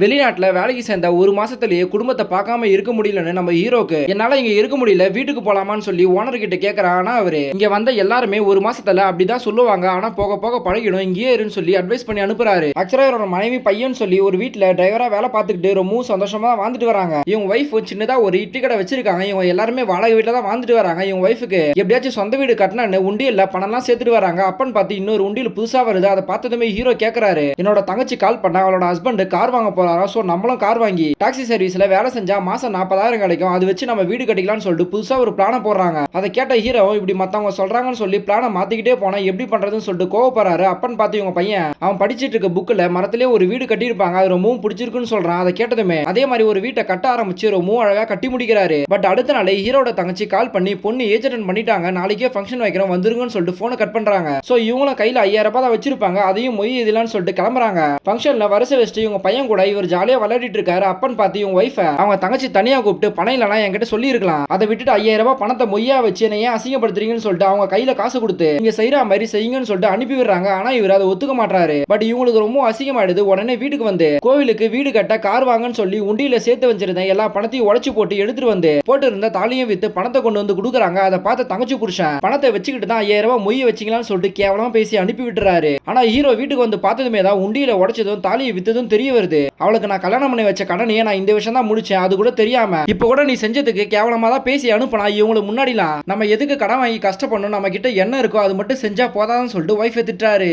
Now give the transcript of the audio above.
வெளிநாட்டுல வேலைக்கு சேர்ந்த ஒரு மாசத்திலேயே குடும்பத்தை பார்க்காம இருக்க முடியலன்னு நம்ம ஹீரோக்கு என்னால இங்க இருக்க முடியல வீட்டுக்கு போலாமான்னு சொல்லி ஓனர் கிட்ட கேக்குறா. ஆனா அவரு இங்க வந்த எல்லாருமே ஒரு மாசத்துல அப்படிதான் சொல்லுவாங்க, ஆனா போக போக பழகிடும், இங்கேயே இருன்னு சொல்லி அட்வைஸ் பண்ணி அனுப்புறாரு. ஆக்சுவலா இவரோட மனைவி பையன் சொல்லி ஒரு வீட்டுல டிரைவரா வேலை பார்த்துக்கிட்டு ரொம்ப சந்தோஷமா வாழ்ந்துட்டு வராங்க. இவங்க ஒய்ஃப் சின்னதா ஒரு இட்லி கடை வச்சிருக்காங்க. இவங்க எல்லாருமே வாடகை வீட்டுல தான் வாழ்ந்துட்டு வராங்க. இவங்க ஒய்ஃபுக்கு எப்படியாச்சும் சொந்த வீடு கட்டினு உண்டியல்ல பணம் எல்லாம் சேர்த்துட்டு வராங்க. அப்பன்னு பார்த்து இன்னொரு உண்டியல் புதுசா வருது. அதை பார்த்ததுமே ஹீரோ கேக்குறாரு, என்னோட தங்கச்சி கால் பண்ண அவளோட ஹஸ்பண்ட் கார் வாங்க போறாரா, சோ நம்மளும் கார் வாங்கி டாக்ஸி சர்வீஸ்ல வேலை செஞ்சா மாசம் 40,000 கிடைக்கும், அது வச்சு நம்ம வீடு கட்டிக்கலாம்னு சொல்லிட்டு புதுசா ஒரு பிளான போடுறாங்க. அதை கேட்ட ஹீரோ இப்படி மத்தவங்க சொல்றாங்கன்னு சொல்லி பிளான மாத்திக்கிட்டே போனா எப்படி பண்றதுன்னு சொல்லிட்டு கோவப்படுறாரு. அப்பன்னு பார்த்து இவங்க பையன் அவன் படிச்சிட்டு இருக்க புக்ல மரத்திலே ஒரு வீடு கட்டியிருப்பாங்க, அது ரொம்பவும் பிடிச்சிருக்குன்னு சொல்றான். அதை கேட்டதுமே அதே மாதிரி ஒரு வீட்டை கட்ட ஆரம்பிச்சு ரொம்பவும் அழகா கட்டி முடிக்கிறாரு. பட் அடுத்த நாளே ஹீரோட தங்கச்சி கால் பண்ணி பொண்ணு ஏஜ் அட்டெண்ட் பண்ணிட்டாங்க, நாளைக்கே ஃபங்க்ஷன் வைக்கிறோம் வந்துருங்கன்னு சொல்லிட்டு போனை கட் பண்றாங்க. சோ இவங்களும் கையில 5,000 ரூபாய் தான் வச்சிருப்பாங்க, அதையும் மொய் இதெல்லாம் சொல்லிட்டு கிளம்புறாங்க. ஃபங்க்ஷன்ல வருஷ வச்சுட்டு இவங்க பையன் கூட இவர் ஜாலியா விளையாடிட்டு இருக்காரு. அப்பன்னு பார்த்து இவங்க ஒய்ஃபை அவங்க தங்கச்சி தனியா கூப்பிட்டு பணம் இல்லனா என்கிட்ட சொல்லி இருக்கலாம், அதை விட்டுட்டு 5,000 ரூபாய் பணத்தை மொய்யா வச்சு என்ன ஏன் அசிங்கப்படுத்துறீங்கன்னு சொல்லிட்டு அவங்க கையில காசு கொடுத்து இங்க செய்யற மாதிரி செய்யுங்கன்னு சொல்லிட்டு அனுப்பி விடுறாங்க. ஆனா இவர் அதை ஒத்துக்க மாட்டாரு. பட் இவங்களுக்கு ரொம்ப அசிங்கமாயிடுது. உடனே வீட்டுக்கு வந்து கோவிலுக்கு வீடு கட்ட கார் வாங்கன்னு சொல்லி உண்டியில சேர்த்து வச்சிருந்தேன் எல்லா பணத்தையும் உடைச்சு போட்டு எடுத்துட்டு வந்து போட்டு இருந்த தாலியும் வித்து பணத்தை கொண்டு வந்து கொடுக்குறாங்க. அதை பார்த்து தங்கச்சி புருஷன் பணத்தை வச்சுக்கிட்டு தான் 5,000 ரூபாய் மொய் வச்சிங்களான்னு சொல்லிட்டு கேவலமா பேசி அனுப்பி விட்டுறாரு. ஆனா ஹீரோ வீட்டுக்கு வந்து பார்த்ததுமே தான் உண்டியில உடைச்சதும் தாலியை வித்ததும் தெரிய வருது. அவளுக்கு நான் கல்யாணம் பண்ணி வச்ச கடனையே நான் இந்த விஷயம் தான் முடிச்சேன், அது கூட தெரியாம இப்ப கூட நீ செஞ்சதுக்கு கேவலமா தான் பேசி அனுப்பினா, இவங்களுக்கு முன்னாடிலாம் நம்ம எதுக்கு கடன் வாங்கி கஷ்டப்படணும், நம்ம கிட்ட என்ன இருக்கோ அது மட்டும் செஞ்சா போதான்னு சொல்லிட்டு ஒய்ஃபை திட்டுறாரு.